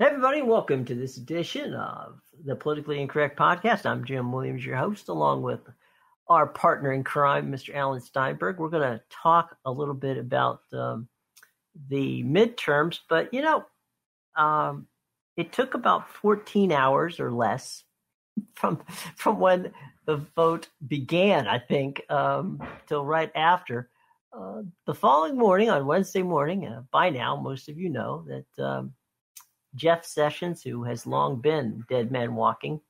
Hey everybody, welcome to this edition of the Politically Incorrect Podcast. I'm Jim Williams, your host, along with our partner in crime, Mr. Alan Steinberg. We're going to talk a little bit about the midterms, but it took about 14 hours or less from when the vote began, I think, till right after. The following morning, on Wednesday morning, by now, most of you know that Jeff Sessions, who has long been dead man walking,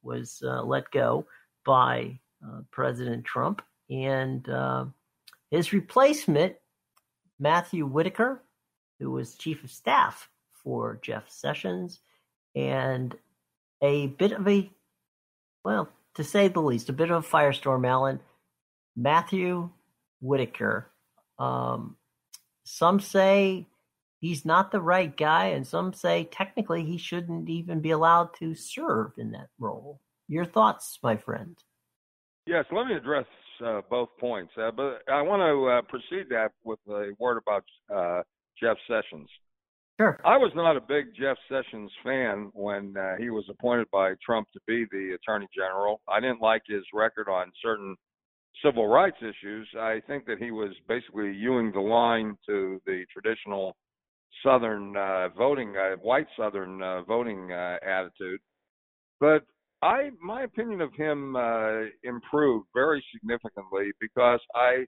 was let go by President Trump, and his replacement, Matthew Whitaker, who was chief of staff for Jeff Sessions, and a bit of a, well, to say the least, a bit of a firestorm, Alan. Matthew Whitaker. Some say he's not the right guy, and some say technically he shouldn't even be allowed to serve in that role. Your thoughts, my friend? Yes, let me address both points, but I want to precede that with a word about Jeff Sessions. Sure. I was not a big Jeff Sessions fan when he was appointed by Trump to be the Attorney General. I didn't like his record on certain civil rights issues. I think that he was basically hewing the line to the traditional Southern white Southern voting attitude. But my opinion of him improved very significantly because I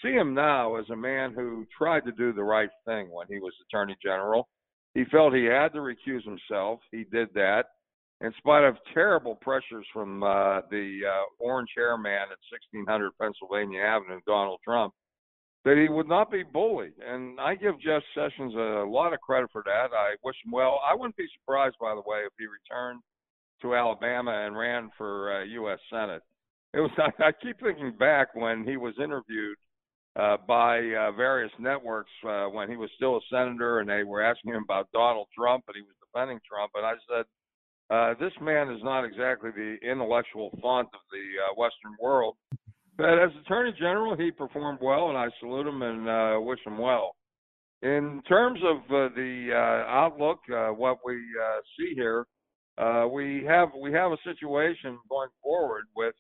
see him now as a man who tried to do the right thing when he was Attorney General. He felt he had to recuse himself. He did that in spite of terrible pressures from the orange hair man at 1600 Pennsylvania Avenue, Donald Trump, that he would not be bullied. And I give Jeff Sessions a lot of credit for that. I wish him well. I wouldn't be surprised, by the way, if he returned to Alabama and ran for U.S. Senate. I keep thinking back when he was interviewed by various networks when he was still a senator, and they were asking him about Donald Trump, and he was defending Trump. And I said, this man is not exactly the intellectual font of the Western world. But as Attorney General, he performed well, and I salute him and wish him well. In terms of the outlook, what we see here, we have a situation going forward with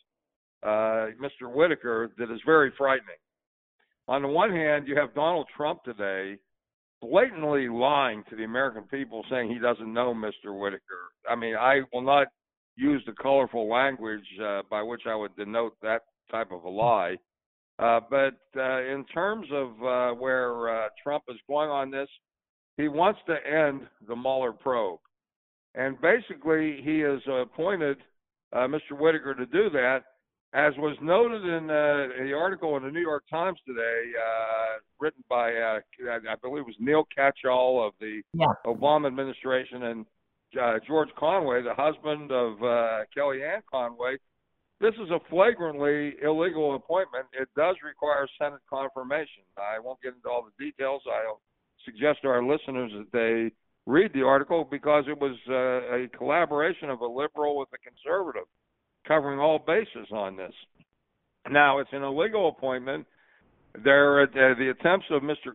Mr. Whitaker that is very frightening. On the one hand, you have Donald Trump today blatantly lying to the American people, saying he doesn't know Mr. Whitaker. I mean, I will not use the colorful language by which I would denote that type of a lie. But in terms of where Trump is going on this, he wants to end the Mueller probe. And basically, he has appointed Mr. Whitaker to do that, as was noted in the article in the New York Times today, written by, I believe it was Neil Catchall of the Obama administration, and George Conway, the husband of Kellyanne Conway. This is a flagrantly illegal appointment. It does require Senate confirmation. I won't get into all the details. I'll suggest to our listeners that they read the article because it was a collaboration of a liberal with a conservative, covering all bases on this. Now, it's an illegal appointment. The attempts of Mr.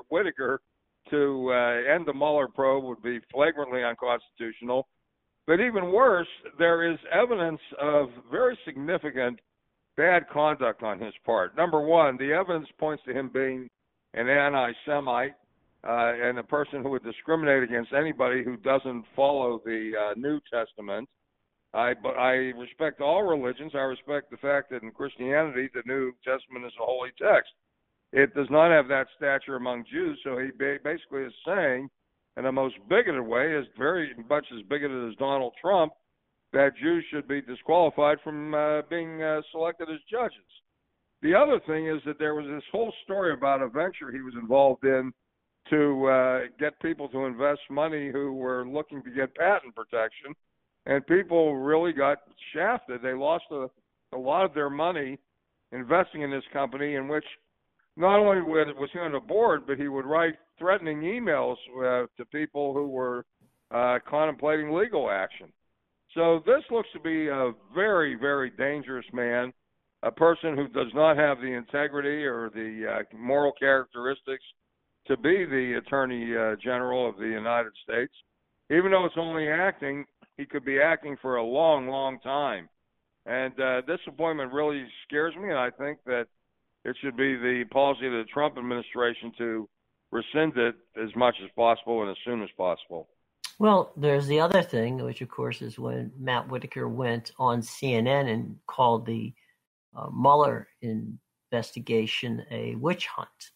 Whitaker to end the Mueller probe would be flagrantly unconstitutional. But even worse, there is evidence of very significant bad conduct on his part. Number one, the evidence points to him being an anti-Semite and a person who would discriminate against anybody who doesn't follow the New Testament. I respect all religions. I respect the fact that in Christianity, the New Testament is a holy text. It does not have that stature among Jews, so he basically is saying, in the most bigoted way, is very much as bigoted as Donald Trump, that Jews should be disqualified from being selected as judges. The other thing is that there was this whole story about a venture he was involved in to get people to invest money who were looking to get patent protection, and people really got shafted. They lost a lot of their money investing in this company, in which not only was he on the board, but he would write threatening emails to people who were contemplating legal action. So this looks to be a very, very dangerous man, a person who does not have the integrity or the moral characteristics to be the Attorney General of the United States. Even though it's only acting, he could be acting for a long, long time. And this appointment really scares me, and I think that it should be the policy of the Trump administration to rescind it as much as possible and as soon as possible. Well, there's the other thing, which of course is when Matt Whitaker went on CNN and called the Mueller investigation a witch hunt.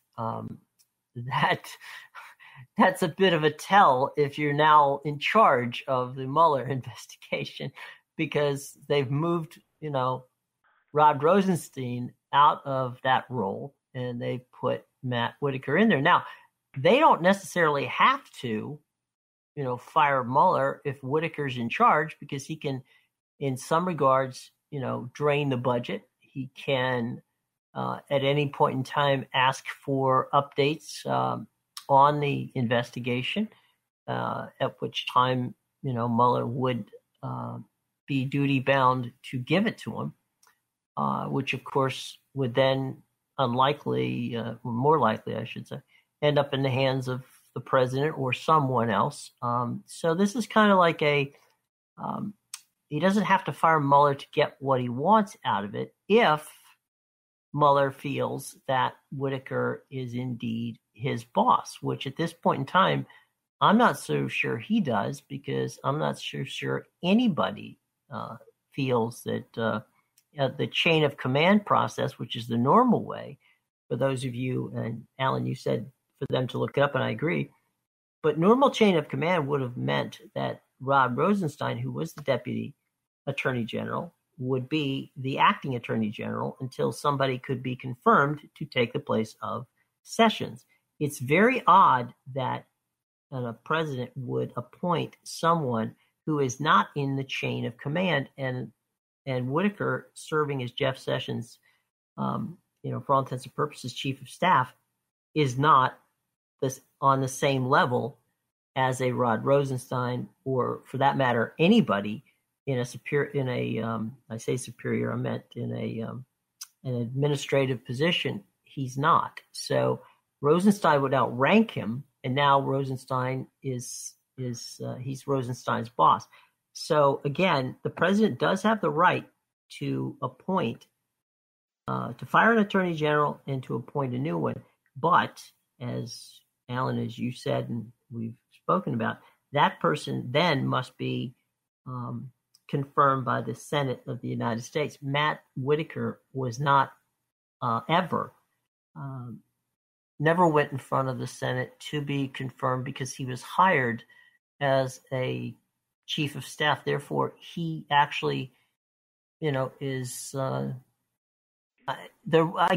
That's a bit of a tell if you're now in charge of the Mueller investigation, because they've moved, Rod Rosenstein out of that role and they put Matt Whitaker in there. Now, they don't necessarily have to, fire Mueller if Whitaker's in charge, because he can, in some regards, drain the budget. He can, at any point in time, ask for updates on the investigation, at which time, Mueller would be duty-bound to give it to him, which, of course, would then more likely, I should say, end up in the hands of the president or someone else. So this is kind of like he doesn't have to fire Mueller to get what he wants out of it if Mueller feels that Whitaker is indeed his boss, which at this point in time, I'm not so sure he does, because I'm not so sure anybody feels that the chain of command process, which is the normal way, for those of you, and Alan, you said for them to look it up, and I agree, but normal chain of command would have meant that Rod Rosenstein, who was the deputy attorney general, would be the acting attorney general until somebody could be confirmed to take the place of Sessions. It's very odd that a president would appoint someone who is not in the chain of command, and Whitaker, serving as Jeff Sessions, for all intents and purposes, chief of staff, is not on the same level as a Rod Rosenstein, or for that matter, anybody in I say superior, I meant in an administrative position. He's not. So Rosenstein would outrank him, and now Rosenstein he's Rosenstein's boss. So again, the president does have the right to appoint, to fire an attorney general and to appoint a new one. But as Alan, as you said, and we've spoken about, that person then must be confirmed by the Senate of the United States. Matt Whitaker was not never went in front of the Senate to be confirmed, because he was hired as a chief of staff. Therefore, he actually, is I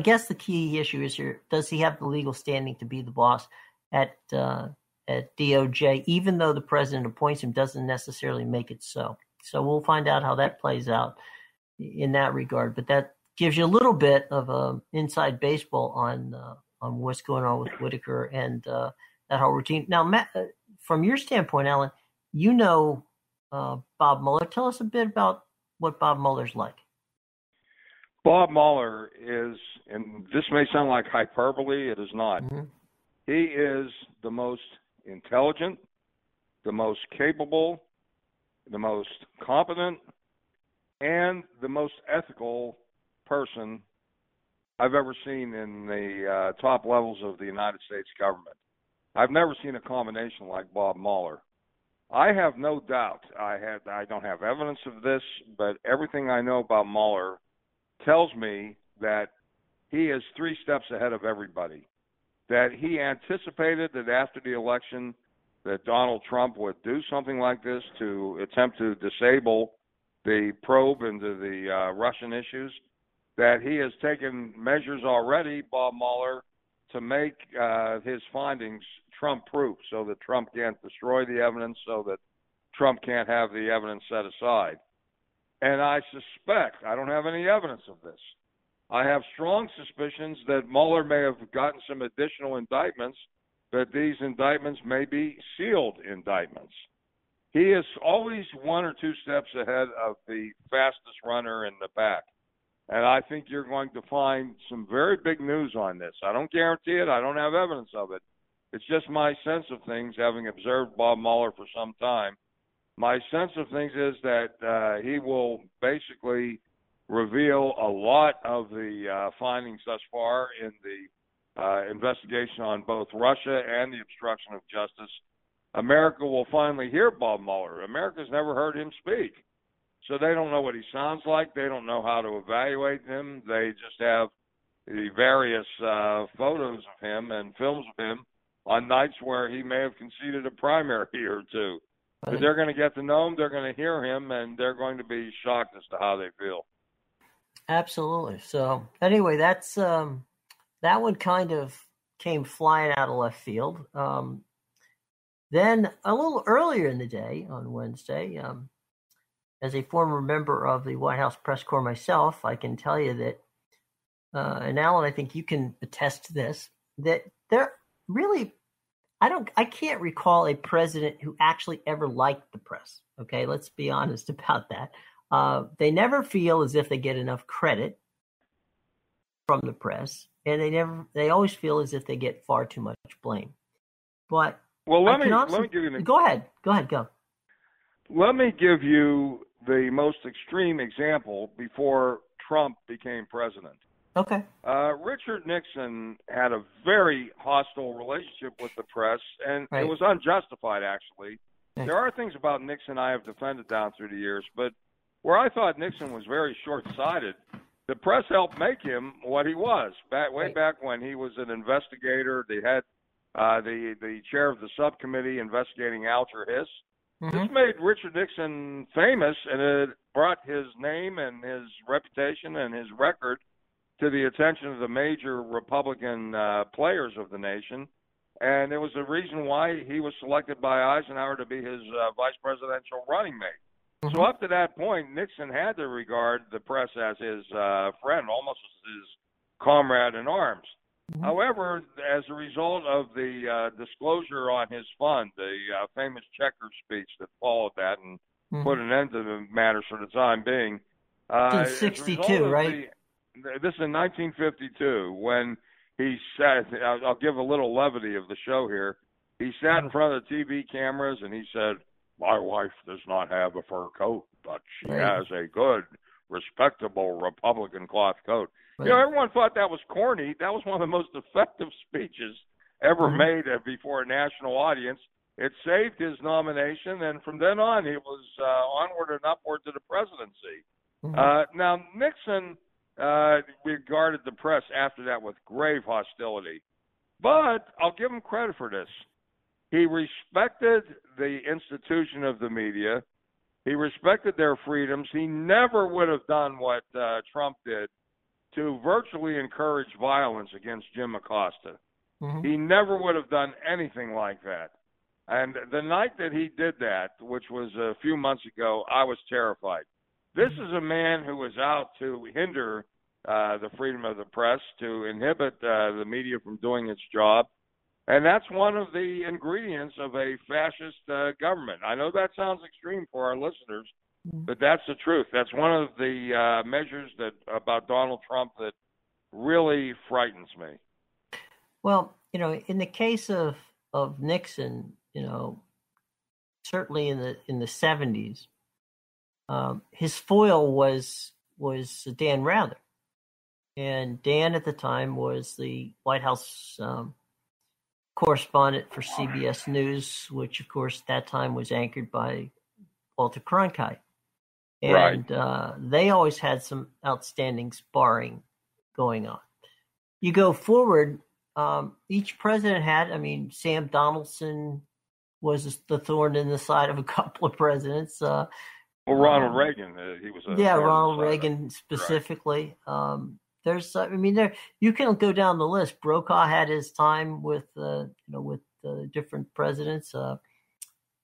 guess the key issue is here: does he have the legal standing to be the boss at DOJ? Even though the president appoints him, doesn't necessarily make it so. So we'll find out how that plays out in that regard. But that gives you a little bit of inside baseball on what's going on with Whitaker and that whole routine. Now, Matt, from your standpoint, Alan, Bob Mueller. Tell us a bit about what Bob Mueller's like. Bob Mueller is, and this may sound like hyperbole, it is not. Mm-hmm. He is the most intelligent, the most capable, the most competent, and the most ethical person I've ever seen in the top levels of the United States government. I've never seen a combination like Bob Mueller. I have no doubt, I don't have evidence of this, but everything I know about Mueller tells me that he is 3 steps ahead of everybody, that he anticipated that after the election that Donald Trump would do something like this to attempt to disable the probe into the Russian issues, that he has taken measures already, Bob Mueller, to make his findings Trump-proof, so that Trump can't destroy the evidence, so that Trump can't have the evidence set aside. And I suspect, I don't have any evidence of this, I have strong suspicions that Mueller may have gotten some additional indictments, but these indictments may be sealed indictments. He is always 1 or 2 steps ahead of the fastest runner in the pack. And I think you're going to find some very big news on this. I don't guarantee it. I don't have evidence of it. It's just my sense of things, having observed Bob Mueller for some time. My sense of things is that he will basically reveal a lot of the findings thus far in the investigation on both Russia and the obstruction of justice. America will finally hear Bob Mueller. America's never heard him speak. So they don't know what he sounds like. They don't know how to evaluate him. They just have the various photos of him and films of him on nights where he may have conceded a primary or two. But they're going to get to know him, they're going to hear him, and they're going to be shocked as to how they feel. Absolutely. So anyway, that's that one kind of came flying out of left field. Then a little earlier in the day on Wednesday, as a former member of the White House press corps myself, I can tell you that, and Alan, I think you can attest to this, that there really, I can't recall a president who actually ever liked the press. Okay, let's be honest about that. They never feel as if they get enough credit from the press, and they always feel as if they get far too much blame. But let me give you Go ahead. Let me give you the most extreme example before Trump became president. Okay. Richard Nixon had a very hostile relationship with the press, and Right. It was unjustified, actually. Right. There are things about Nixon I have defended down through the years, but where I thought Nixon was very short-sighted, the press helped make him what he was. Way back when he was an investigator, they had the chair of the subcommittee investigating Alger Hiss. Mm-hmm. This made Richard Nixon famous, and it brought his name and his reputation and his record to the attention of the major Republican players of the nation. And it was the reason why he was selected by Eisenhower to be his vice presidential running mate. Mm-hmm. So up to that point, Nixon had to regard the press as his friend, almost as his comrade in arms. Mm-hmm. However, as a result of the disclosure on his fund, the famous Checker speech that followed that and put an end to the matter for the time being. In 1962, right? This is in 1952 when he sat. I'll give a little levity of the show here. He sat in front of the TV cameras and he said, "My wife does not have a fur coat, but she has a good, respectable Republican cloth coat." Right. You know, everyone thought that was corny. That was one of the most effective speeches ever made before a national audience. It saved his nomination, and from then on, he was onward and upward to the presidency. Now, Nixon regarded the press after that with grave hostility. But I'll give him credit for this. He respected the institution of the media. He respected their freedoms. He never would have done what Trump did to virtually encourage violence against Jim Acosta. Mm-hmm. He never would have done anything like that. And the night that he did that, which was a few months ago, I was terrified. This is a man who was out to hinder the freedom of the press, to inhibit the media from doing its job. And that's one of the ingredients of a fascist government. I know that sounds extreme for our listeners, but that's the truth. That's one of the measures about Donald Trump that really frightens me. Well, you know, in the case of Nixon, you know, certainly in the 70s, his foil was Dan Rather, and Dan at the time was the White House correspondent for CBS News, which of course at that time was anchored by Walter Cronkite, and they always had some outstanding sparring going on. You go forward, each president had. I mean, Sam Donaldson was the thorn in the side of a couple of presidents. Well, Ronald Reagan, he was Ronald Reagan specifically. Right. There's, I mean, you can go down the list. Brokaw had his time with, with different presidents.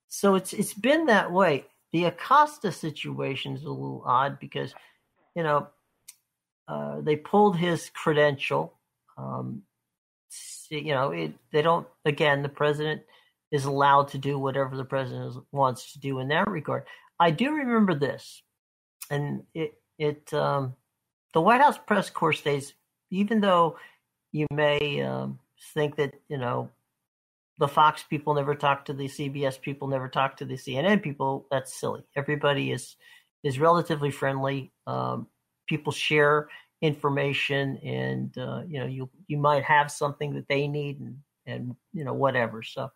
So it's been that way. The Acosta situation is a little odd because, they pulled his credential. They don't. Again, the president is allowed to do whatever the president wants to do in that regard. I do remember this, and the White House press corps stays, even though you may think that, the Fox people never talk to the CBS people, never talk to the CNN people. That's silly. Everybody is relatively friendly. People share information, and you might have something that they need, and whatever. So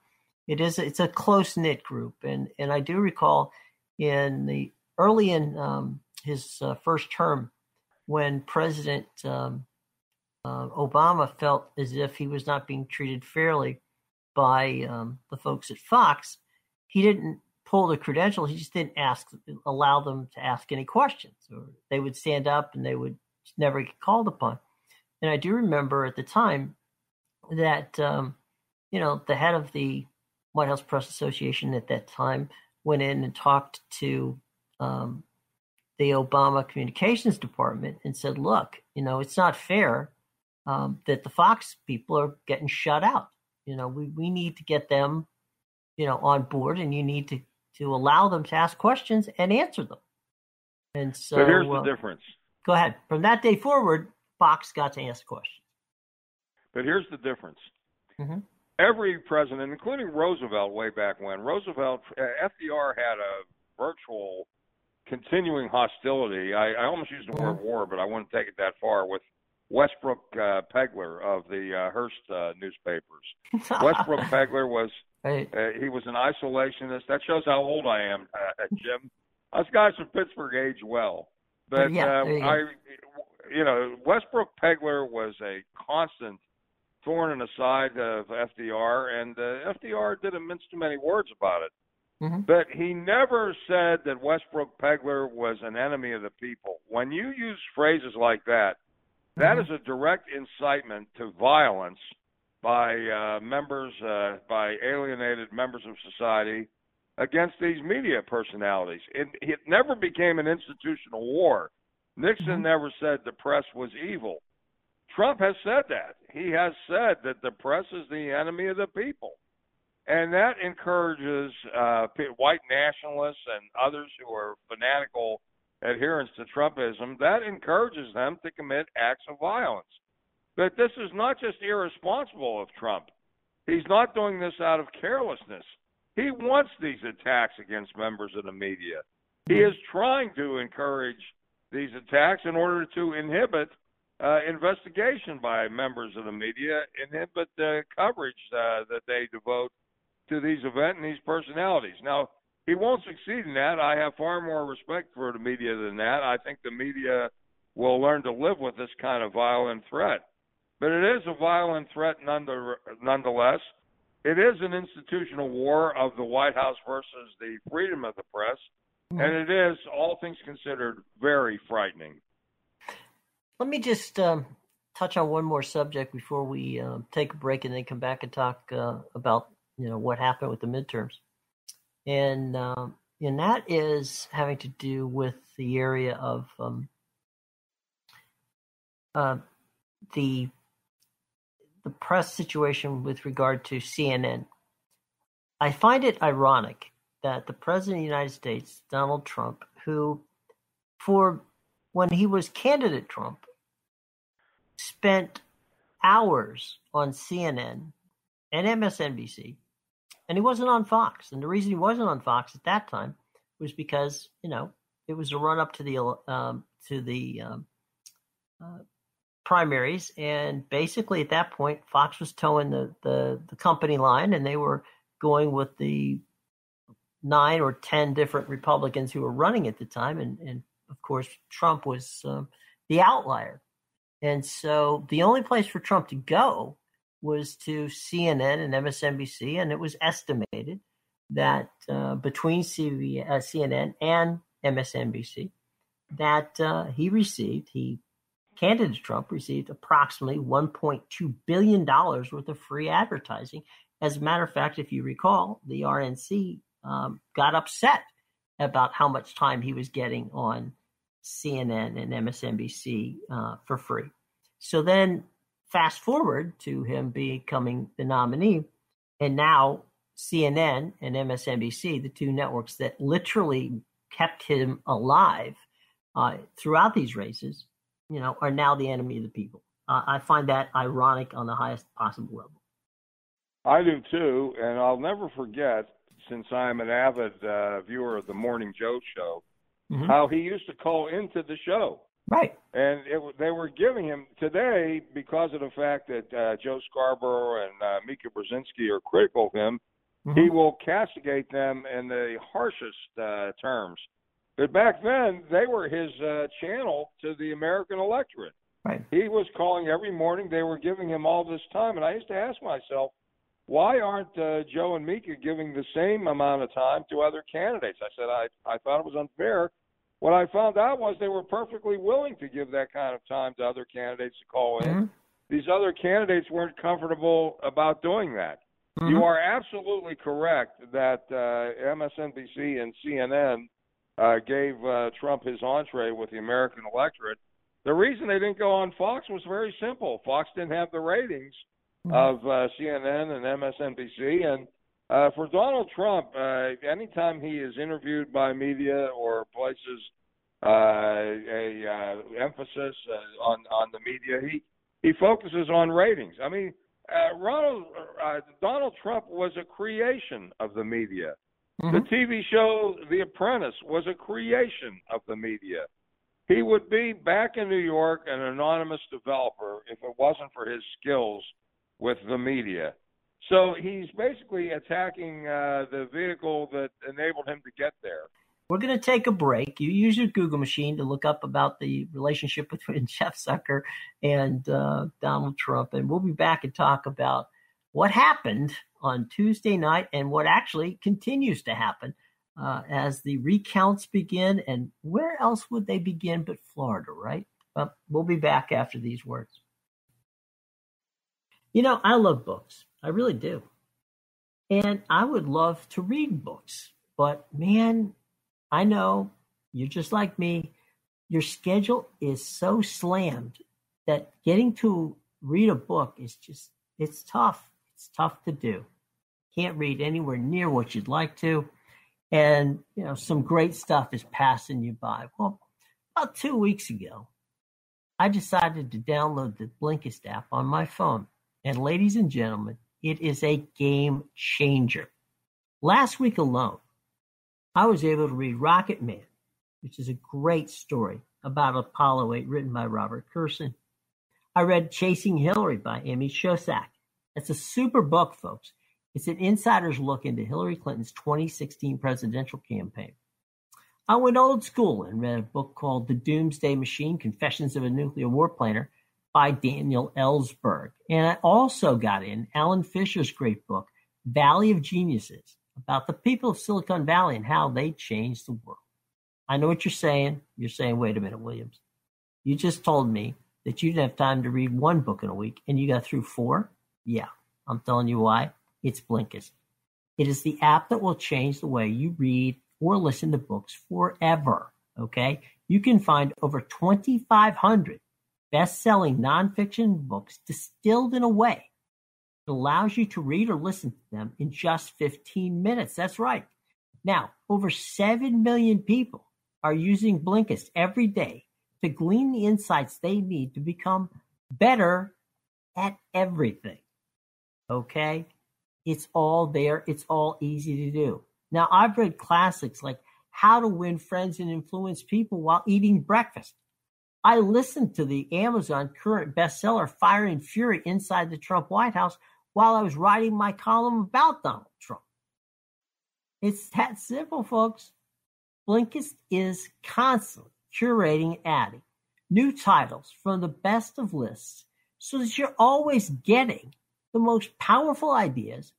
it's a close knit group, and I do recall early in his first term, when President Obama felt as if he was not being treated fairly by the folks at Fox, he didn't pull the credentials. He just didn't allow them to ask any questions, or they would stand up and they would never get called upon. And I do remember at the time that the head of the White House Press Association at that time went in and talked to the Obama Communications Department and said, look, it's not fair that the Fox people are getting shut out. We need to get them, on board, and you need to allow them to ask questions and answer them. And so, but here's the difference. Go ahead. From that day forward, Fox got to ask questions. But here's the difference. Mm-hmm. Every president, including Roosevelt way back when, FDR had a virtual continuing hostility. I almost used the word war, but I wouldn't take it that far, with Westbrook Pegler of the Hearst newspapers. Westbrook Pegler was he was an isolationist. That shows how old I am, Jim. Us guys from Pittsburgh age well. But Westbrook Pegler was a constant thorn in the side of FDR, and FDR didn't mince too many words about it. Mm-hmm. But he never said that Westbrook Pegler was an enemy of the people. When you use phrases like that, that is a direct incitement to violence by by alienated members of society against these media personalities. It never became an institutional war. Nixon never said the press was evil. Trump has said that. He has said that the press is the enemy of the people. And that encourages white nationalists and others who are fanatical adherents to Trumpism, that encourages them to commit acts of violence. But this is not just irresponsible of Trump. He's not doing this out of carelessness. He wants these attacks against members of the media. He is trying to encourage these attacks in order to inhibit investigation by members of the media, inhibit the coverage that they devote to these events and these personalities. Now, he won't succeed in that. I have far more respect for the media than that. I think the media will learn to live with this kind of violent threat. But it is a violent threat nonetheless. It is an institutional war of the White House versus the freedom of the press. And it is, all things considered, very frightening. Let me just touch on one more subject before we take a break and then come back and talk about what happened with the midterms. And that is having to do with the area of the press situation with regard to CNN. I find it ironic that the President of the United States, Donald Trump, who when he was candidate Trump, spent hours on CNN and MSNBC, and he wasn't on Fox. And the reason he wasn't on Fox at that time was because, it was a run up to the primaries, and basically at that point, Fox was towing the company line, and they were going with the 9 or 10 different Republicans who were running at the time, and of course Trump was the outlier. And so the only place for Trump to go was to CNN and MSNBC, and it was estimated that between CNN and MSNBC, that candidate Trump received approximately $1.2 billion worth of free advertising. As a matter of fact, if you recall, the RNC got upset about how much time he was getting on CNN and MSNBC for free. So then fast forward to him becoming the nominee, and now CNN and MSNBC, the two networks that literally kept him alive throughout these races, are now the enemy of the people. I find that ironic on the highest possible level. I do too, and I'll never forget, since I'm an avid viewer of the Morning Joe show, how he used to call into the show. Right. And they were giving him today, because of the fact that Joe Scarborough and Mika Brzezinski are critical of him, he will castigate them in the harshest terms. But back then, they were his channel to the American electorate. Right. He was calling every morning. They were giving him all this time. And I used to ask myself, why aren't Joe and Mika giving the same amount of time to other candidates? I said, I thought it was unfair. What I found out was they were perfectly willing to give that kind of time to other candidates to call in. These other candidates weren't comfortable about doing that. You are absolutely correct that MSNBC and CNN gave Trump his entree with the American electorate. The reason they didn't go on Fox was very simple. Fox didn't have the ratings of CNN and MSNBC. And for Donald Trump, anytime he is interviewed by media or places emphasis on the media, he focuses on ratings. I mean, Donald Trump was a creation of the media. The TV show The Apprentice was a creation of the media. He would be back in New York an anonymous developer if it wasn't for his skills with the media. So he's basically attacking the vehicle that enabled him to get there. We're going to take a break. You use your Google machine to look up about the relationship between Jeff Zucker and Donald Trump. And we'll be back and talk about what happened on Tuesday night and what actually continues to happen as the recounts begin. And where else would they begin but Florida, right? We'll be back after these words. You know, I love books. I really do. And I would love to read books. But, man, I know you're just like me. Your schedule is so slammed that getting to read a book is just, it's tough. It's tough to do. Can't read anywhere near what you'd like to. And, you know, some great stuff is passing you by. Well, about 2 weeks ago, I decided to download the Blinkist app on my phone. And ladies and gentlemen, it is a game changer. Last week alone, I was able to read Rocket Man, which is a great story about Apollo 8 written by Robert Kurson. I read Chasing Hillary by Amy Shosak. It's a super book, folks. It's an insider's look into Hillary Clinton's 2016 presidential campaign. I went old school and read a book called The Doomsday Machine, Confessions of a Nuclear War Planner by Daniel Ellsberg. And I also got in Alan Fisher's great book, Valley of Geniuses, about the people of Silicon Valley and how they changed the world. I know what you're saying. You're saying, wait a minute, Williams. You just told me that you didn't have time to read one book in a week and you got through 4? Yeah, I'm telling you why. It's Blinkist. It is the app that will change the way you read or listen to books forever, okay? You can find over 2,500 best-selling nonfiction books distilled in a way that allows you to read or listen to them in just 15 minutes. That's right. Now, over 7 million people are using Blinkist every day to glean the insights they need to become better at everything. Okay? It's all there. It's all easy to do. Now, I've read classics like How to Win Friends and Influence People While Eating Breakfast. I listened to the Amazon current bestseller Fire and Fury Inside the Trump White House while I was writing my column about Donald Trump. It's that simple, folks. Blinkist is constantly curating and adding new titles from the best of lists so that you're always getting the most powerful ideas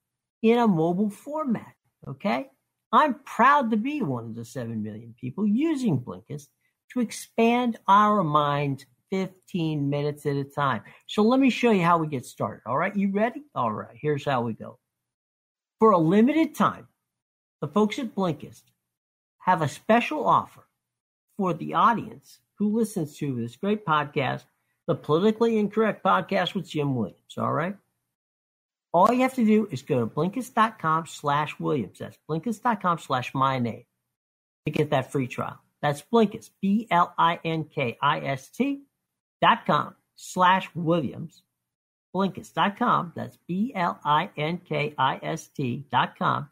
in a mobile format, okay? I'm proud to be one of the 7 million people using Blinkist to expand our mind 15 minutes at a time. So let me show you how we get started, all right? You ready? All right, here's how we go. For a limited time, the folks at Blinkist have a special offer for the audience who listens to this great podcast, the Politically Incorrect Podcast with Jim Williams, all right? All you have to do is go to Blinkist.com/Williams. That's Blinkist.com/my name to get that free trial. That's Blinkist, BLINKIST.com/Williams. Blinkist.com. That's BLINKIST.com/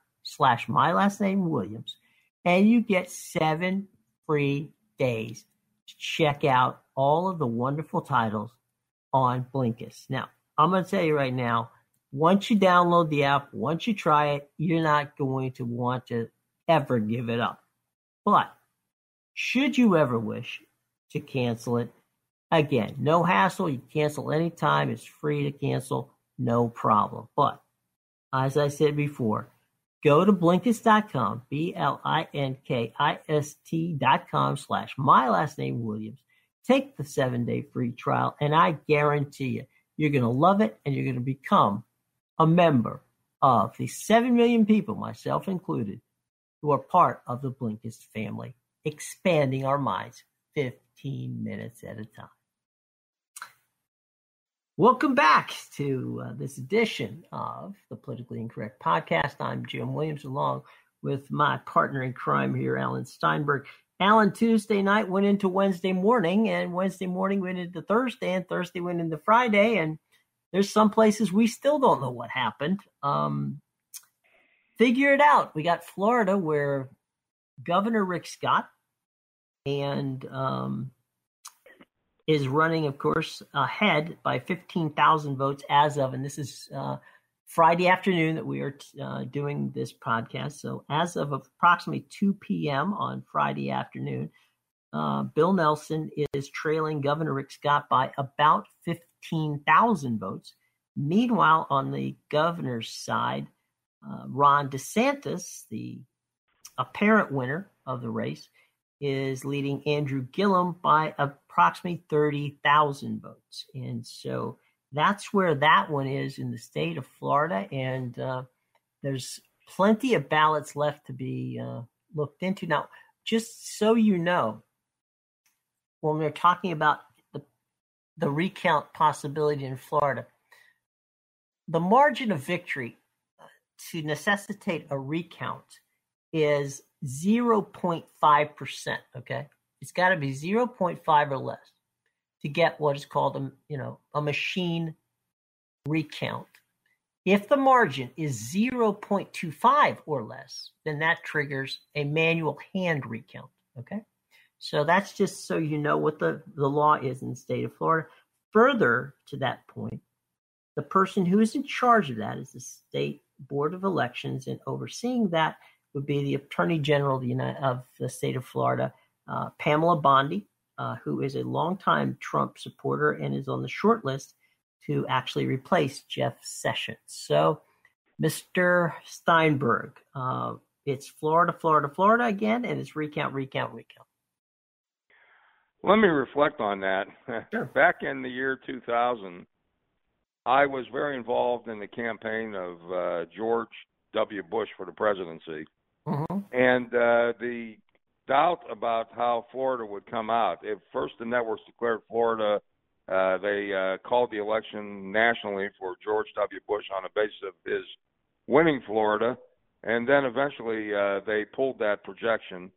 my last name Williams. And you get 7 free days to check out all of the wonderful titles on Blinkist. Now, I'm going to tell you right now, once you download the app, once you try it, you're not going to want to ever give it up. But should you ever wish to cancel it, again, no hassle. You cancel anytime. It's free to cancel. No problem. But as I said before, go to Blinkist.com, BLINKIST.com/ my last name Williams. Take the 7-day free trial, and I guarantee you, you're going to love it, and you're going to become a member of the 7 million people, myself included, who are part of the Blinkist family, expanding our minds 15 minutes at a time. Welcome back to this edition of the Politically Incorrect Podcast. I'm Jim Williams, along with my partner in crime here, Alan Steinberg. Alan, Tuesday night went into Wednesday morning, and Wednesday morning went into Thursday, and Thursday went into Friday, and there's some places we still don't know what happened. Figure it out. We got Florida, where Governor Rick Scott and is running, of course, ahead by 15,000 votes as of, and this is Friday afternoon that we are doing this podcast. So as of approximately 2 p.m. on Friday afternoon, Bill Nelson is trailing Governor Rick Scott by about 15,000 votes. Meanwhile, on the governor's side, Ron DeSantis, the apparent winner of the race, is leading Andrew Gillum by approximately 30,000 votes. And so that's where that one is in the state of Florida. And there's plenty of ballots left to be looked into. Now, just so you know, when we're talking about the recount possibility in Florida, the margin of victory to necessitate a recount is 0.5%, okay? It's got to be 0.5 or less to get what is called a machine recount. If the margin is 0.25 or less, then that triggers a manual hand recount, okay? So that's just so you know what the law is in the state of Florida. Further to that point, the person who is in charge of that is the State Board of Elections, and overseeing that would be the Attorney General of the state of Florida, Pamela Bondi, who is a longtime Trump supporter and is on the short list to actually replace Jeff Sessions. So, Mr. Steinberg, it's Florida, Florida, Florida again, and it's recount. Let me reflect on that. Sure. Back in the year 2000, I was very involved in the campaign of George W. Bush for the presidency. Mm-hmm. And the doubt about how Florida would come out. If first the networks declared Florida, they called the election nationally for George W. Bush on the basis of his winning Florida, and then eventually they pulled that projection.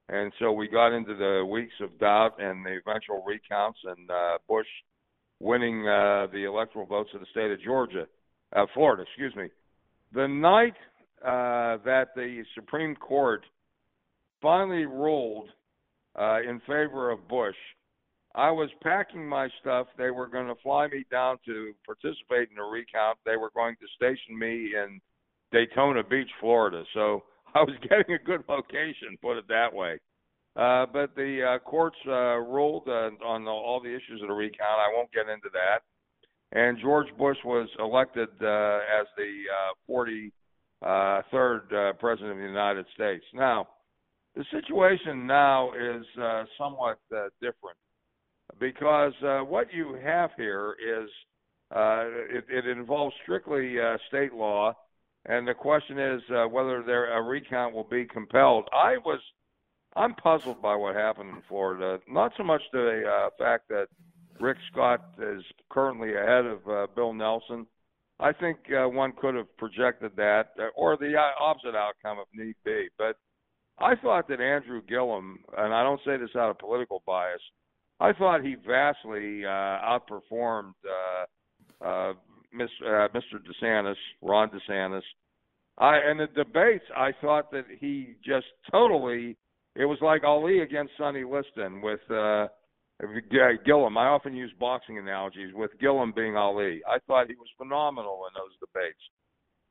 And so we got into the weeks of doubt and the eventual recounts, and Bush winning the electoral votes of the state of Florida. The night that the Supreme Court finally ruled in favor of Bush, I was packing my stuff. They were going to fly me down to participate in the recount. They were going to station me in Daytona Beach, Florida. So I was getting a good location, put it that way. But the courts ruled on all the issues of the recount. I won't get into that. And George Bush was elected as the 43rd president of the United States. Now, the situation now is somewhat different, because what you have here is it involves strictly state law, and the question is whether a recount will be compelled. I'm puzzled by what happened in Florida, not so much the fact that Rick Scott is currently ahead of Bill Nelson. I think one could have projected that, or the opposite outcome if need be. But I thought that Andrew Gillum, and I don't say this out of political bias, I thought he vastly outperformed Mr. DeSantis, Ron DeSantis. In the debates, I thought that he just totally, it was like Ali against Sonny Liston with Gillum. I often use boxing analogies with Gillum being Ali. I thought he was phenomenal in those debates.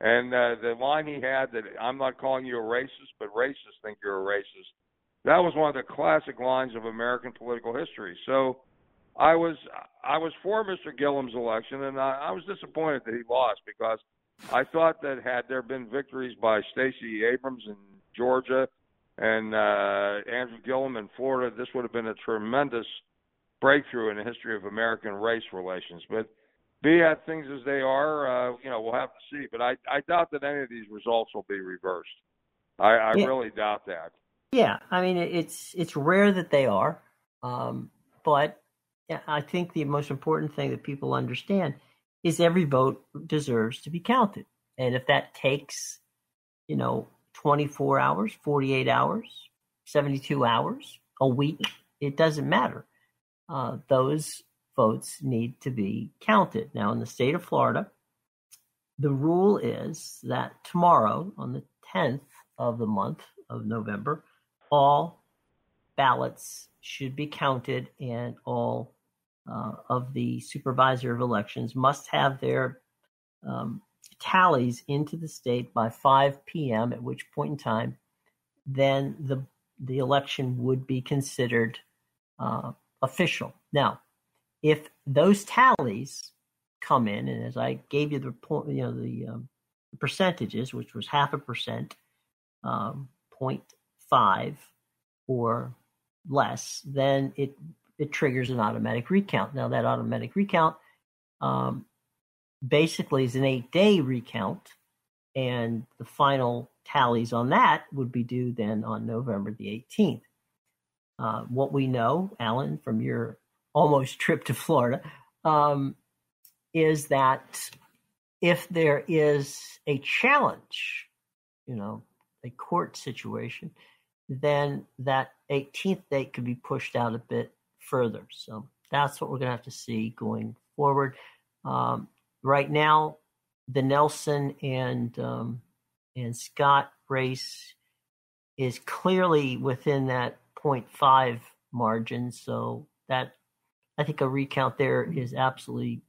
And the line he had that I'm not calling you a racist, but racists think you're a racist, that was one of the classic lines of American political history. So I was for Mr. Gillum's election, and I was disappointed that he lost because I thought that had there been victories by Stacey Abrams in Georgia and Andrew Gillum in Florida, this would have been a tremendous breakthrough in the history of American race relations. But be at things as they are, we'll have to see. But I doubt that any of these results will be reversed. I really doubt that. Yeah, I mean, it's rare that they are, but I think the most important thing that people understand is every vote deserves to be counted. And if that takes, 24 hours, 48 hours, 72 hours, a week, it doesn't matter. Those votes need to be counted. Now, in the state of Florida, the rule is that tomorrow, on the 10th of the month of November, all ballots should be counted, and all of the supervisor of elections must have their tallies into the state by 5 p.m., at which point in time, then the election would be considered official. Now, if those tallies come in, and as I gave you the point, the percentages, which was 0.5%, 0.5 or less, then it triggers an automatic recount. Now, that automatic recount basically is an 8-day recount, and the final tallies on that would be due then on November the 18th. What we know, Alan, from your almost trip to Florida, is that if there is a challenge, a court situation, then that 18th date could be pushed out a bit further. So that's what we're going to have to see going forward. Right now, the Nelson and Scott race is clearly within that 0.5 margin. So that, I think, a recount there is absolutely,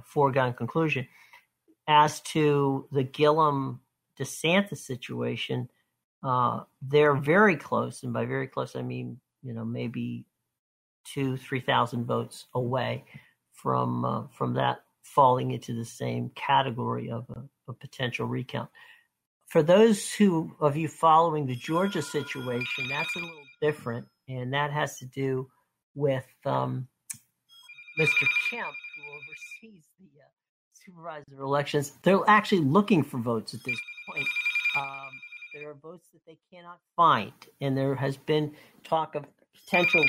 foregone conclusion. As to the Gillum DeSantis situation, they're very close, and by very close I mean maybe 2,000-3,000 votes away from that falling into the same category of a potential recount. For those of you following the Georgia situation, that's a little different, and that has to do with Mr. Kemp, who oversees the supervisor of elections. They're actually looking for votes at this point. There are votes that they cannot find, and there has been talk of potential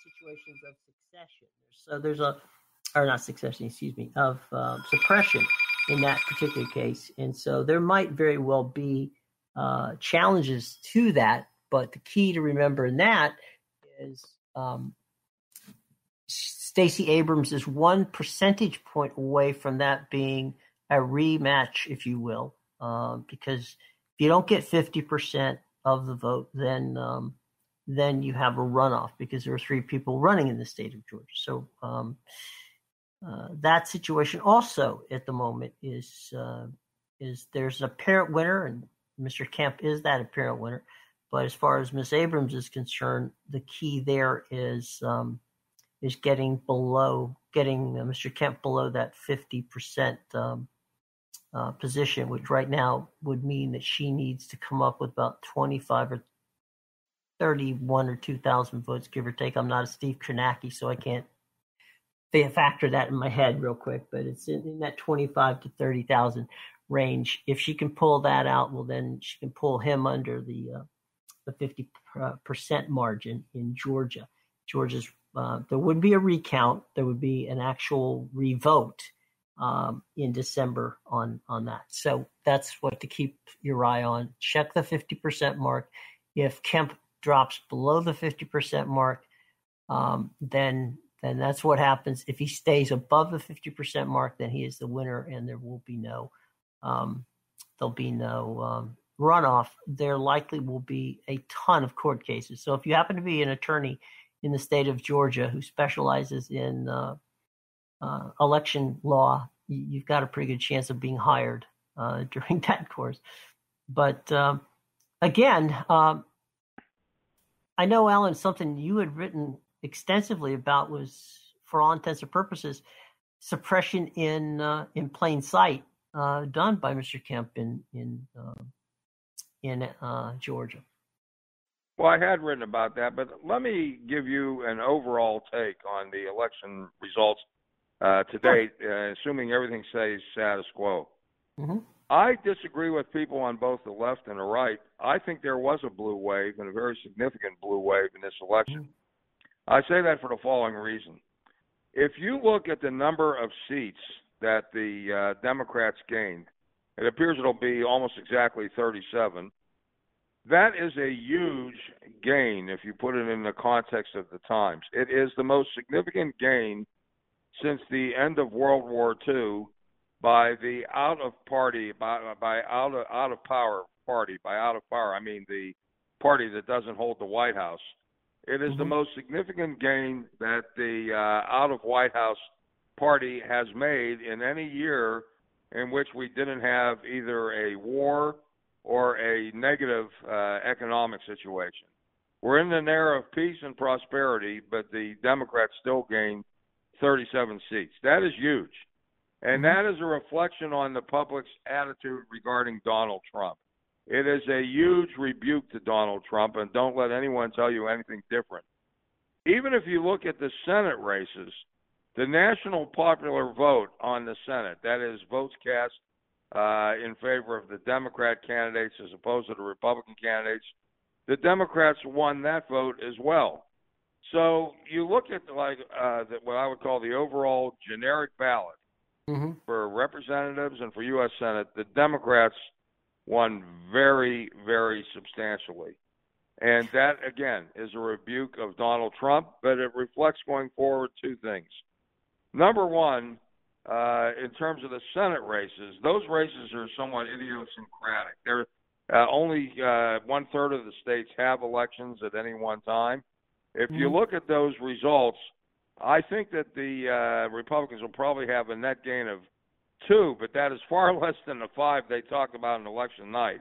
situations of succession. So there's suppression in that particular case. And so there might very well be challenges to that. But the key to remember in that is Stacey Abrams is 1 percentage point away from that being a rematch, if you will, because if you don't get 50% of the vote, then you have a runoff because there are 3 people running in the state of Georgia. So that situation also at the moment is there's an apparent winner, and Mr. Kemp is that apparent winner. But as far as Ms. Abrams is concerned, the key there is getting Mr. Kemp below that 50% position, which right now would mean that she needs to come up with about 25 or 31 or 2,000 votes, give or take. I'm not a Steve Kornacki, so I can't factor that in my head real quick, but it's in that 25 to 30,000 range. If she can pull that out, well, then she can pull him under the 50% margin in Georgia. Georgia's there would be a recount. There would be an actual revote in December on that. So that's what to keep your eye on. Check the 50% mark. If Kemp drops below the 50% mark, then then that's what happens. If he stays above the 50% mark, then he is the winner, and there will be no runoff. There likely will be a ton of court cases. So if you happen to be an attorney in the state of Georgia who specializes in election law, you've got a pretty good chance of being hired during that course. But again, I know, Alan, something you had written extensively about was, for all intents and purposes, suppression in plain sight done by Mr. Kemp in Georgia. Well, I had written about that, but let me give you an overall take on the election results to date, assuming everything stays status quo. Mm-hmm. I disagree with people on both the left and the right. I think there was a blue wave, and a very significant blue wave in this election. Mm-hmm. I say that for the following reason. If you look at the number of seats that the Democrats gained, it appears it'll be almost exactly 37. That is a huge gain if you put it in the context of the times. It is the most significant gain since the end of World War II by the out of power party. By out of power, I mean the party that doesn't hold the White House. It is the most significant gain that the out of White House party has made in any year in which we didn't have either a war or a negative economic situation. We're in an era of peace and prosperity, but the Democrats still gained 37 seats. That is huge. And that is a reflection on the public's attitude regarding Donald Trump. It is a huge rebuke to Donald Trump, and don't let anyone tell you anything different. Even if you look at the Senate races, the national popular vote on the Senate, that is votes cast in favor of the Democrat candidates as opposed to the Republican candidates, the Democrats won that vote as well. So you look at what I would call the overall generic ballot for representatives and for U.S. Senate, the Democrats won very, very substantially. And that, again, is a rebuke of Donald Trump, but it reflects going forward two things. Number one, in terms of the Senate races, those races are somewhat idiosyncratic. They're only 1/3 of the states have elections at any one time. If you look at those results, I think that the Republicans will probably have a net gain of 2, but that is far less than the 5 they talked about on election night.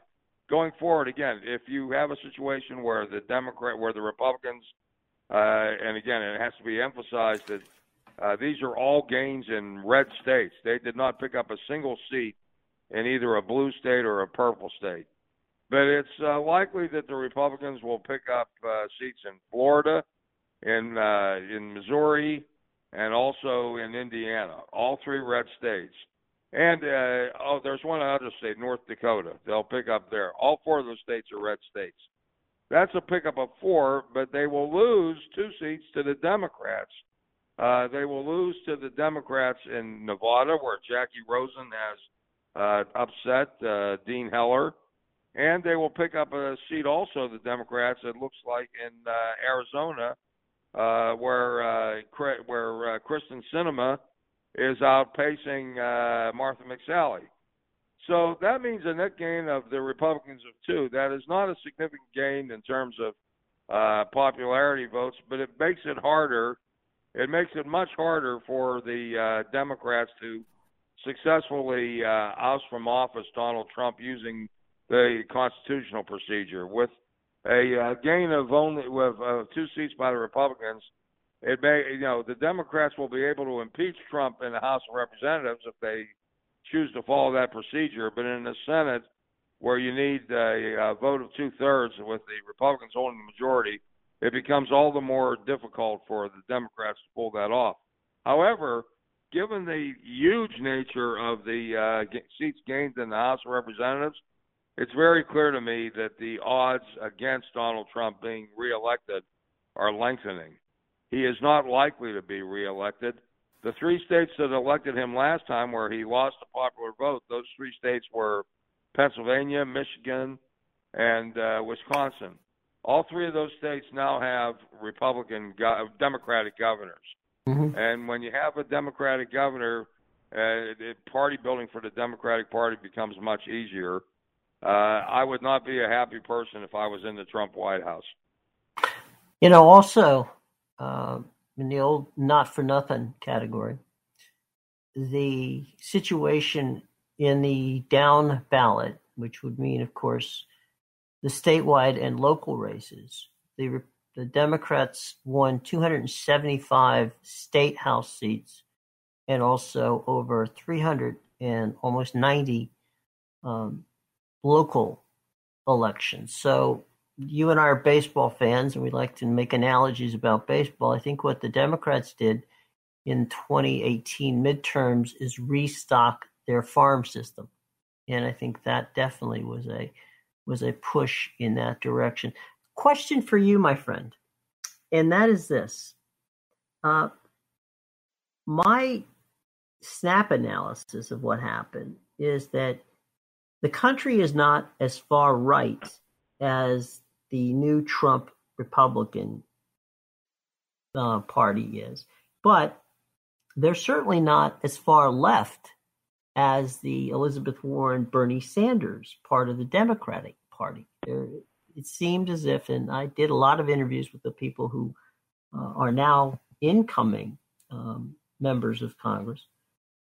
Going forward, again, if you have a situation where the Republicans, and again, it has to be emphasized that these are all gains in red states. They did not pick up a single seat in either a blue state or a purple state. But it's likely that the Republicans will pick up seats in Florida, in Missouri, and also in Indiana, all 3 red states. And, there's one other state, North Dakota. They'll pick up there. All 4 of those states are red states. That's a pickup of 4, but they will lose 2 seats to the Democrats. They will lose to the Democrats in Nevada, where Jackie Rosen has upset Dean Heller. And they will pick up a seat also, the Democrats, it looks like, in Arizona, where Kristen Sinema is outpacing Martha McSally. So that means a net gain of the Republicans of 2. That is not a significant gain in terms of popularity votes, but it makes it harder. It makes it much harder for the Democrats to successfully oust from office Donald Trump using the constitutional procedure. With a gain of only 2 seats by the Republicans, it may, the Democrats will be able to impeach Trump in the House of Representatives if they choose to follow that procedure. But in the Senate, where you need a vote of 2/3 with the Republicans holding the majority, it becomes all the more difficult for the Democrats to pull that off. However, given the huge nature of the seats gained in the House of Representatives, it's very clear to me that the odds against Donald Trump being reelected are lengthening. He is not likely to be reelected. The 3 states that elected him last time where he lost the popular vote, those 3 states were Pennsylvania, Michigan, and Wisconsin. All 3 of those states now have Democratic governors. Mm-hmm. And when you have a Democratic governor, party building for the Democratic Party becomes much easier. I would not be a happy person if I was in the Trump White House. Also, in the old not for nothing category, the situation in the down ballot, which would mean, of course, the statewide and local races, the Democrats won 275 state house seats and also over 300 and almost 90 local elections. So you and I are baseball fans, and we like to make analogies about baseball. I think what the Democrats did in 2018 midterms is restock their farm system, and I think that definitely was a push in that direction. Question for you, my friend, and that is this: my snap analysis of what happened is that the country is not as far right as the new Trump Republican Party is, but they're certainly not as far left as the Elizabeth Warren, Bernie Sanders part of the Democratic Party. It seemed as if, and I did a lot of interviews with the people who are now incoming members of Congress.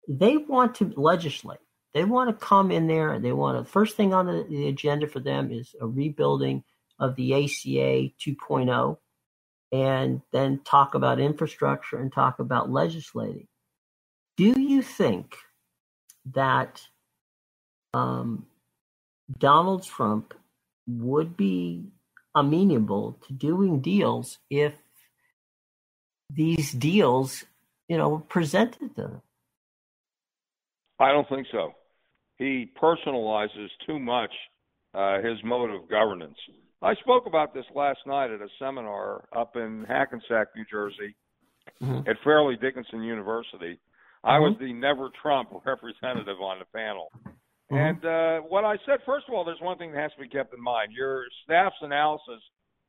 They want to legislate. They want to come in there, and they want to, first thing on the agenda for them is a rebuilding of the ACA 2.0, and then talk about infrastructure and talk about legislating. Do you think that Donald Trump would be amenable to doing deals if these deals, presented to them? I don't think so. He personalizes too much his mode of governance. I spoke about this last night at a seminar up in Hackensack, New Jersey, at Fairleigh Dickinson University. I was the Never Trump representative on the panel. And what I said, first of all, there's one thing that has to be kept in mind. Your staff's analysis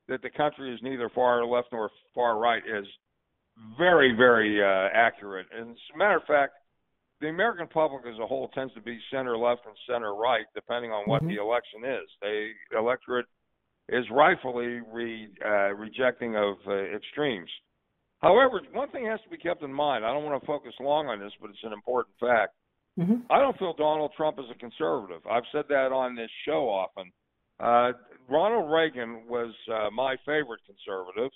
that the country is neither far left nor far right is very, very accurate. And as a matter of fact, the American public as a whole tends to be center left and center right, depending on what the election is. The electorate is rightfully rejecting of extremes. However, one thing has to be kept in mind. I don't want to focus long on this, but it's an important fact. I don't feel Donald Trump is a conservative. I've said that on this show often. Ronald Reagan was my favorite conservative.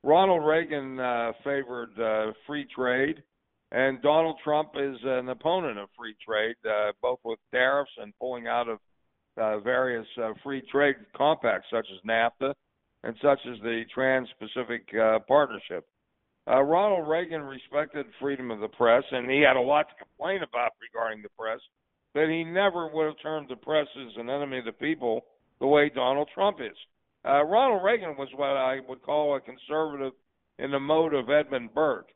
Ronald Reagan favored free trade. And Donald Trump is an opponent of free trade, both with tariffs and pulling out of various free trade compacts, such as NAFTA and such as the Trans-Pacific Partnership. Ronald Reagan respected freedom of the press, and he had a lot to complain about regarding the press, but he never would have termed the press as an enemy of the people the way Donald Trump is. Ronald Reagan was what I would call a conservative in the mode of Edmund Burke.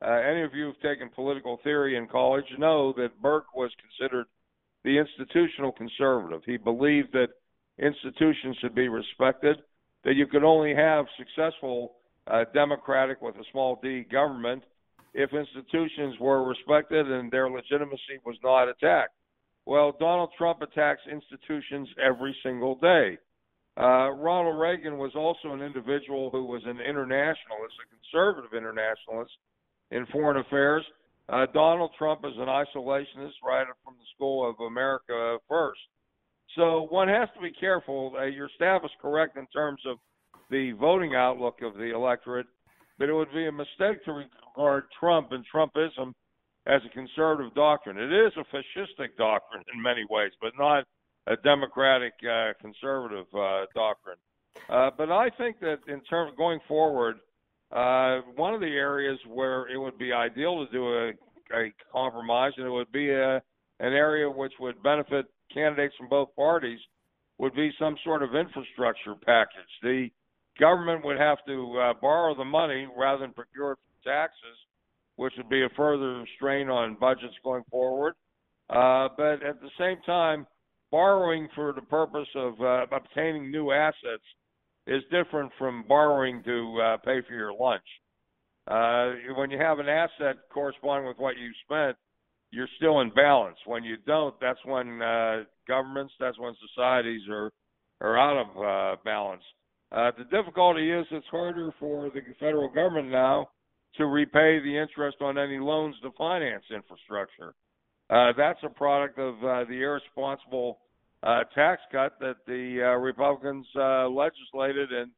Any of you who've taken political theory in college know that Burke was considered the institutional conservative. He believed that institutions should be respected, that you could only have successful democratic with a small d government if institutions were respected and their legitimacy was not attacked. Well, Donald Trump attacks institutions every single day. Ronald Reagan was also an individual who was an internationalist, a conservative internationalist, in foreign affairs. Donald Trump is an isolationist right from the school of America First. So one has to be careful. Your staff is correct in terms of the voting outlook of the electorate, but it would be a mistake to regard Trump and Trumpism as a conservative doctrine. It is a fascistic doctrine in many ways, but not a democratic conservative doctrine. But I think that in terms of going forward, one of the areas where it would be ideal to do a compromise, and it would be an area which would benefit candidates from both parties, would be some sort of infrastructure package. The government would have to borrow the money rather than procure it from taxes, which would be a further strain on budgets going forward. But at the same time, borrowing for the purpose of obtaining new assets is different from borrowing to pay for your lunch. When you have an asset corresponding with what you spent, you're still in balance. When you don't, that's when governments, that's when societies are out of balance. The difficulty is it's harder for the federal government now to repay the interest on any loans to finance infrastructure. That's a product of the irresponsible tax cut that the Republicans legislated in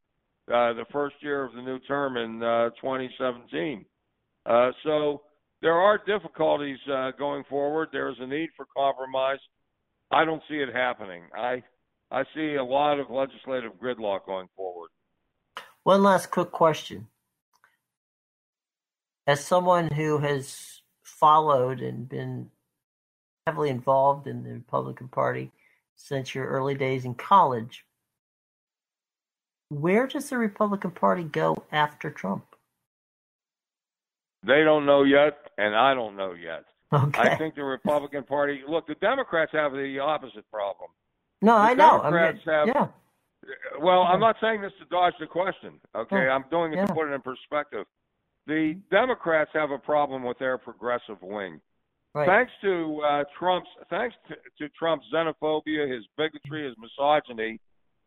the first year of the new term in 2017. So there are difficulties going forward. There's a need for compromise. I don't see it happening. I see a lot of legislative gridlock going forward. One last quick question. As someone who has followed and been heavily involved in the Republican Party since your early days in college, where does the Republican Party go after Trump? They don't know yet, and I don't know yet. Okay. I think the Republican Party, look, the Democrats have the opposite problem. No, I know. Democrats have, yeah. Well, I'm not saying this to dodge the question, okay? I'm doing it Yeah. to put it in perspective. The Democrats have a problem with their progressive wing. Right. Thanks to Trump's xenophobia, his bigotry, his misogyny,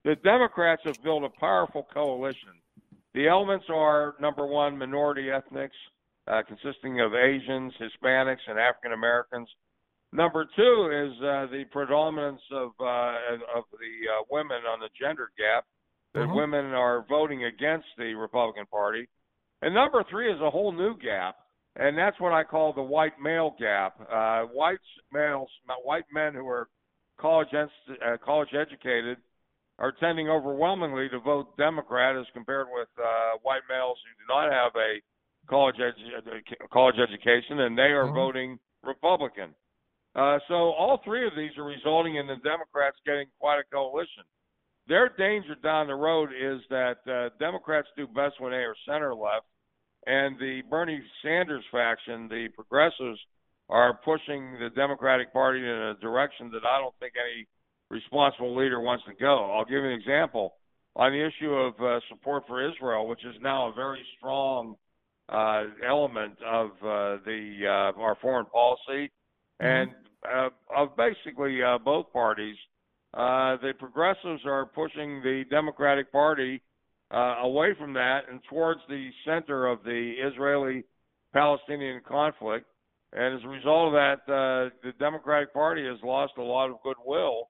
the Democrats have built a powerful coalition. The elements are, number one, minority ethnics, consisting of Asians, Hispanics, and African Americans. Number two is the predominance of the women on the gender gap, that women are voting against the Republican Party. And number three is a whole new gap, and that's what I call the white male gap. White men who are college educated are tending overwhelmingly to vote Democrat as compared with white males who do not have a college education, and they are voting Republican. So all three of these are resulting in the Democrats getting quite a coalition. Their danger down the road is that Democrats do best when they are center left, and the Bernie Sanders faction, the progressives, are pushing the Democratic Party in a direction that I don't think any responsible leader wants to go. I'll give you an example. On the issue of support for Israel, which is now a very strong element of our foreign policy, and of basically both parties, the progressives are pushing the Democratic Party away from that and towards the center of the Israeli-Palestinian conflict. And as a result of that, the Democratic Party has lost a lot of goodwill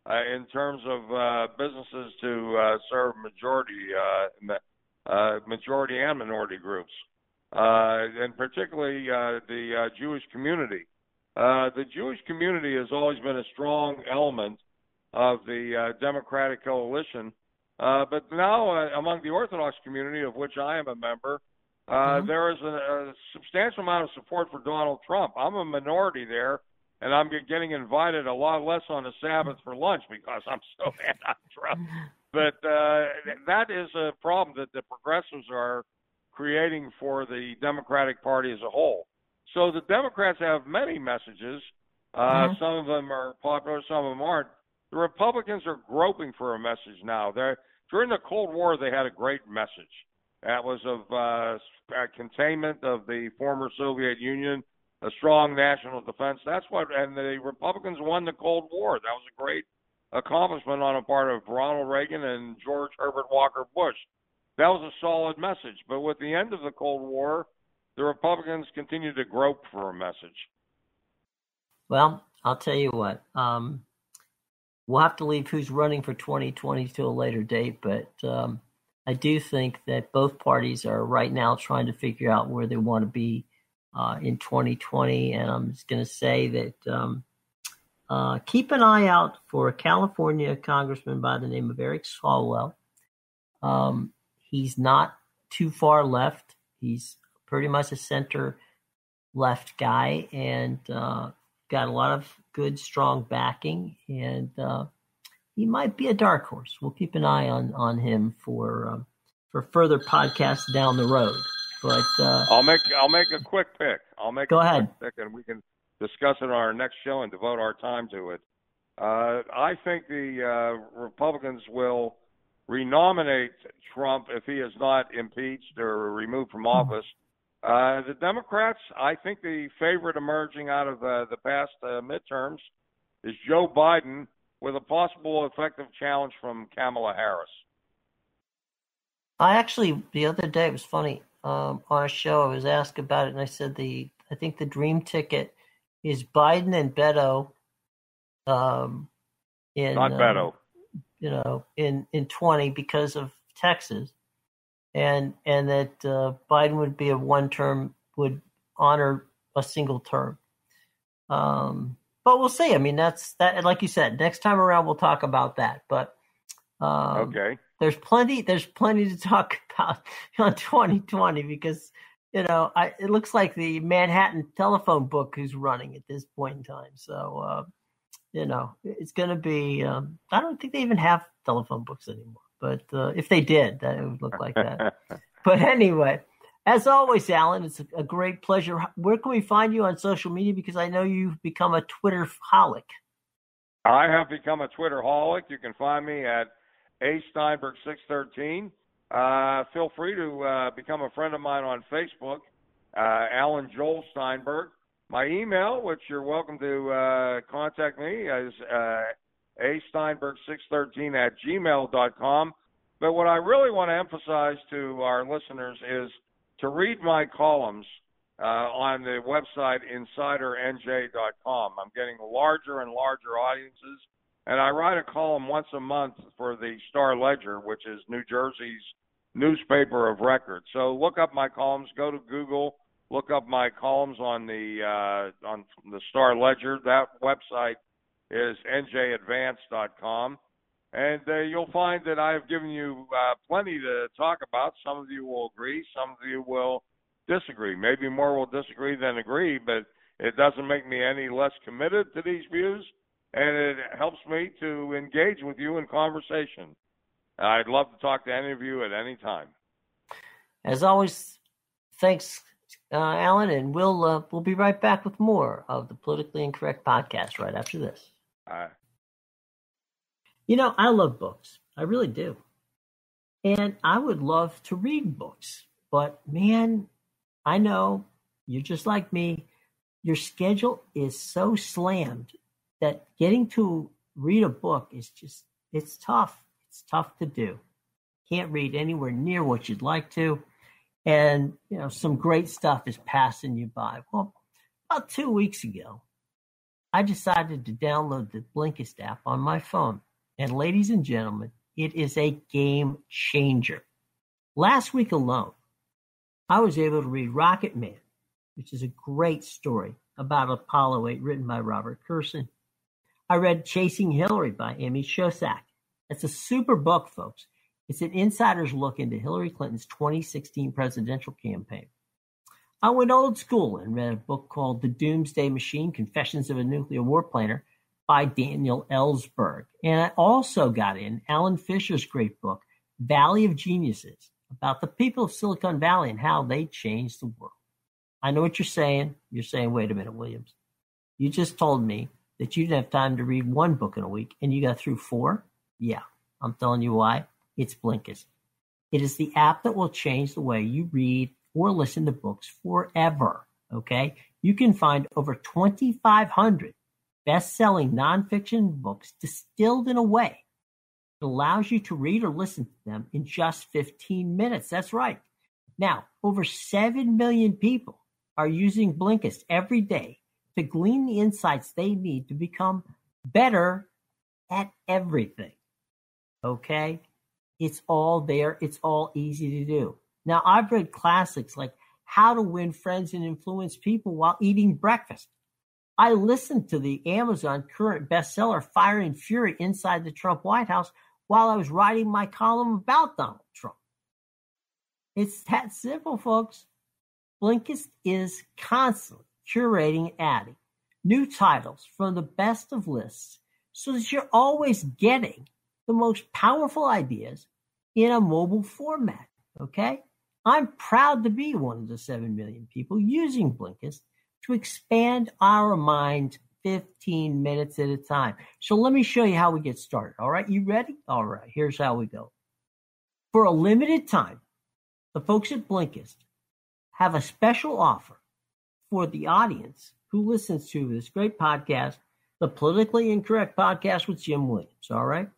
in terms of businesses to serve majority and minority groups, and particularly the Jewish community. The Jewish community has always been a strong element of the Democratic coalition, but now among the Orthodox community, of which I am a member, there is a substantial amount of support for Donald Trump. I'm a minority there, and I'm getting invited a lot less on the Sabbath for lunch because I'm so anti-Trump. But that is a problem that the progressives are creating for the Democratic Party as a whole. So the Democrats have many messages. Some of them are popular, some of them aren't. The Republicans are groping for a message now. During the Cold War, they had a great message. That was of containment of the former Soviet Union, a strong national defense. And the Republicans won the Cold War. That was a great accomplishment on the part of Ronald Reagan and George Herbert Walker Bush. That was a solid message. But with the end of the Cold War, the Republicans continue to grope for a message. Well, I'll tell you what. We'll have to leave who's running for 2020 to a later date, but I do think that both parties are right now trying to figure out where they want to be in 2020. And I'm just going to say that keep an eye out for a California congressman by the name of Eric Swalwell. He's not too far left. He's pretty much a center left guy, and got a lot of good, strong backing, and he might be a dark horse. We'll keep an eye on him for further podcasts down the road. But I'll make a quick pick. Go ahead. Quick pick, and we can discuss it on our next show and devote our time to it. I think the Republicans will renominate Trump if he is not impeached or removed from office The Democrats, I think the favorite emerging out of the past midterms is Joe Biden with a possible effective challenge from Kamala Harris. I actually, the other day, it was funny, on a show, I was asked about it, and I said I think the dream ticket is Biden and Beto Not Beto. In 20 because of Texas, and that Biden would be would honor a single term. But we'll see. I mean, that's that. Like you said, next time around we'll talk about that. But okay, there's plenty to talk about on 2020 because it looks like the Manhattan telephone book is running at this point in time. So it's going to be. I don't think they even have telephone books anymore. But if they did, that it would look like that. But anyway. As always, Alan, it's a great pleasure. Where can we find you on social media? Because I know you've become a Twitter-holic. I have become a Twitter-holic. You can find me at Steinberg613. Feel free to become a friend of mine on Facebook, Alan Joel Steinberg. My email, which you're welcome to contact me, is asteinberg613@gmail.com. But what I really want to emphasize to our listeners is to read my columns on the website insidernj.com. I'm getting larger and larger audiences, and I write a column once a month for the Star Ledger, which is New Jersey's newspaper of record. So look up my columns. Go to Google. Look up my columns on the Star Ledger. That website is njadvance.com. And you'll find that I've given you plenty to talk about. Some of you will agree. Some of you will disagree. Maybe more will disagree than agree, but it doesn't make me any less committed to these views, and it helps me to engage with you in conversation. I'd love to talk to any of you at any time. As always, thanks, Alan, and we'll be right back with more of the Politically Incorrect podcast right after this. I love books. I really do. And I would love to read books. But, man, I know you're just like me. Your schedule is so slammed that getting to read a book is it's tough. It's tough to do. Can't read anywhere near what you'd like to. And, some great stuff is passing you by. Well, about 2 weeks ago, I decided to download the Blinkist app on my phone. And ladies and gentlemen, it is a game changer. Last week alone, I was able to read Rocket Man, which is a great story about Apollo 8 written by Robert Kurson. I read Chasing Hillary by Amy Shosak. It's a super book, folks. It's an insider's look into Hillary Clinton's 2016 presidential campaign. I went old school and read a book called The Doomsday Machine, Confessions of a Nuclear War Planner by Daniel Ellsberg. And I also got in Alan Fisher's great book, Valley of Geniuses, about the people of Silicon Valley and how they changed the world. I know what you're saying. You're saying, wait a minute, Williams. You just told me that you didn't have time to read one book in a week, and you got through 4? Yeah, I'm telling you why. It's Blinkist. It is the app that will change the way you read or listen to books forever, okay? You can find over 2,500 best-selling nonfiction books distilled in a way that allows you to read or listen to them in just 15 minutes. That's right. Now, over 7 million people are using Blinkist every day to glean the insights they need to become better at everything. Okay? It's all there. It's all easy to do. Now, I've read classics like How to Win Friends and Influence People While Eating Breakfast. I listened to the Amazon current bestseller, Fire and Fury Inside the Trump White House, while I was writing my column about Donald Trump. It's that simple, folks. Blinkist is constantly curating and adding new titles from the best of lists so that you're always getting the most powerful ideas in a mobile format, okay? I'm proud to be one of the 7 million people using Blinkist to expand our mind 15 minutes at a time. So let me show you how we get started. All right, you ready? All right, here's how we go. For a limited time, the folks at Blinkist have a special offer for the audience who listens to this great podcast, the Politically Incorrect Podcast with Jim Williams, all right?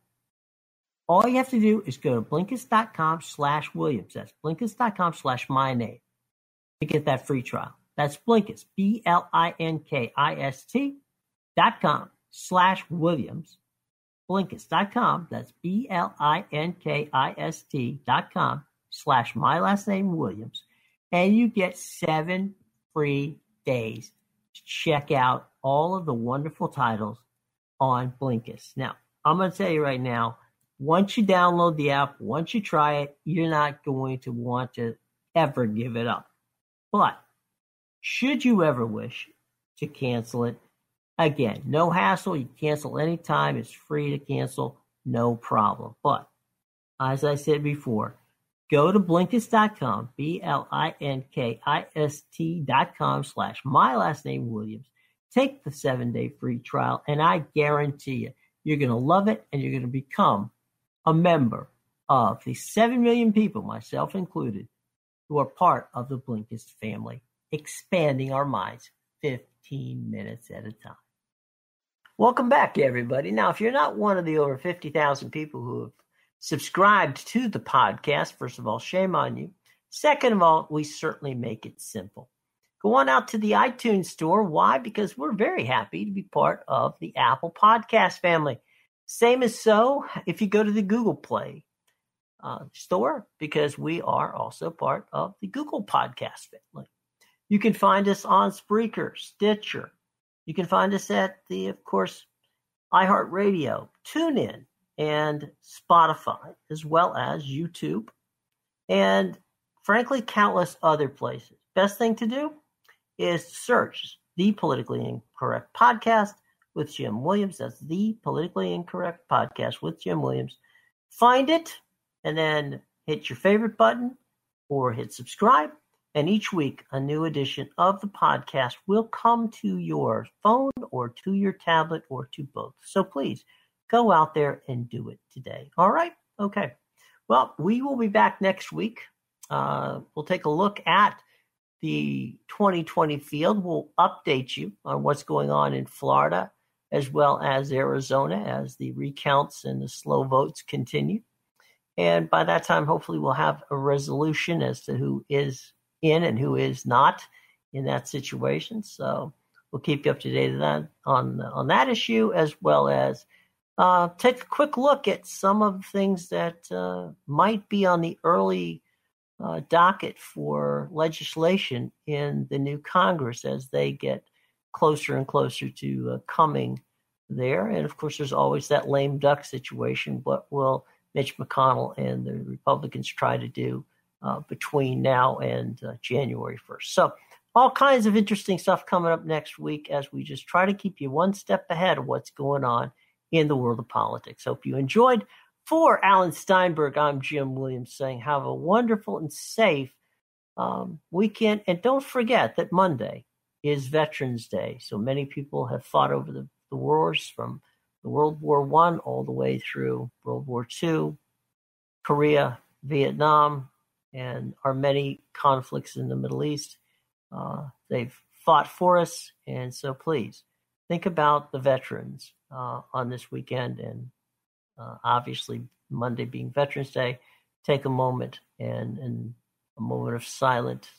All you have to do is go to Blinkist.com/Williams. That's Blinkist.com/my name to get that free trial. That's Blinkist, Blinkist.com/Williams. Blinkist.com, that's Blinkist.com/my last name Williams. And you get 7 free days to check out all of the wonderful titles on Blinkist. Now, I'm going to tell you right now, once you download the app, once you try it, you're not going to want to ever give it up. But should you ever wish to cancel it, again, no hassle. You cancel anytime. It's free to cancel. No problem. But as I said before, go to Blinkist.com, Blinkist.com/my last name Williams. Take the 7-day free trial, and I guarantee you, you're going to love it, and you're going to become a member of the 7 million people, myself included, who are part of the Blinkist family, expanding our minds 15 minutes at a time. Welcome back, everybody. Now, if you're not one of the over 50,000 people who have subscribed to the podcast, first of all, shame on you. Second of all, we certainly make it simple. Go on out to the iTunes store. Why? Because we're very happy to be part of the Apple Podcast family. Same as so if you go to the Google Play store, because we are also part of the Google Podcast family. You can find us on Spreaker, Stitcher. You can find us at the, of course, iHeartRadio, TuneIn, and Spotify, as well as YouTube, and frankly, countless other places. Best thing to do is search The Politically Incorrect Podcast with Jim Williams. That's The Politically Incorrect Podcast with Jim Williams. Find it, and then hit your favorite button or hit subscribe. And each week, a new edition of the podcast will come to your phone or to your tablet or to both. So please go out there and do it today. All right? Okay. Well, we will be back next week. We'll take a look at the 2020 field. We'll update you on what's going on in Florida as well as Arizona as the recounts and the slow votes continue. And by that time, hopefully we'll have a resolution as to who is in and who is not in that situation. So we'll keep you up to date on that issue, as well as take a quick look at some of the things that might be on the early docket for legislation in the new Congress as they get closer and closer to coming there. And of course, there's always that lame duck situation. What will Mitch McConnell and the Republicans try to do between now and January 1st? So all kinds of interesting stuff coming up next week as we just try to keep you one step ahead of what's going on in the world of politics. Hope you enjoyed. For Alan Steinberg, I'm Jim Williams saying have a wonderful and safe weekend. And don't forget that Monday is Veterans Day. So many people have fought over the wars from the World War I all the way through World War II, Korea, Vietnam, and our many conflicts in the Middle East. They've fought for us. And so please think about the veterans on this weekend. And obviously, Monday being Veterans Day, take a moment and a moment of silent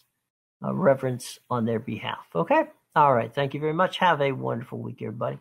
reverence on their behalf. Okay? All right. Thank you very much. Have a wonderful week, everybody.